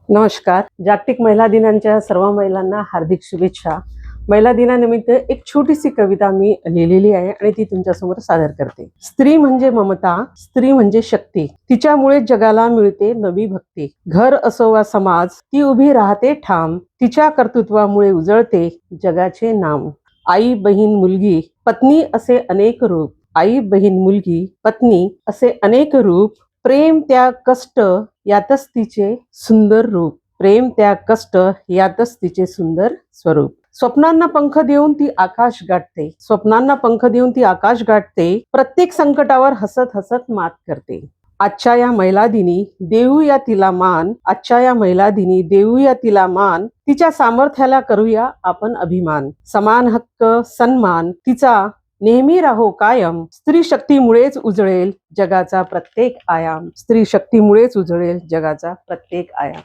नमस्कार. जागतिक महिला दिनाच्या सर्व महिलांना हार्दिक शुभेच्छा. महिला दिनानिमित्त एक छोटीशी कविता मी लिहिलेली आहे आणि ती तुमच्यासमोर सादर करते. स्त्री म्हणजे ममता, स्त्री म्हणजे शक्ती, तिच्यामुळे जगाला मिळते नवी भक्ती. घर असो वा समाज, ती उभी राहते ठाम, तिच्या कर्तृत्वामुळे उजळते जगाचे नाम. आई, बहीण, मुलगी, पत्नी असे अनेक रूप. आई, बहीण, मुलगी, पत्नी असे अनेक रूप. प्रेम, त्याग, कष्ट यातच तिचे सुंदर रूप. प्रेम, त्याग, कष्ट यातच तिचे सुंदर स्वरूप. स्वप्नांना पंख देऊन ती आकाश गाठते. स्वप्नांना पंख देऊन ती आकाश गाठते. प्रत्येक संकटावर हसत हसत मात करते. आजच्या या महिला दिनी देऊया तिला मान. आजच्या या महिला दिनी देऊया तिला मान. तिच्या सामर्थ्याला करूया आपण अभिमान. समान हक्क, सन्मान तिचा नेहमी राहो कायम. स्त्री शक्तीमुळेच उजळेल जगाचा प्रत्येक आयाम. स्त्री शक्तीमुळेच उजळेल जगाचा प्रत्येक आयाम.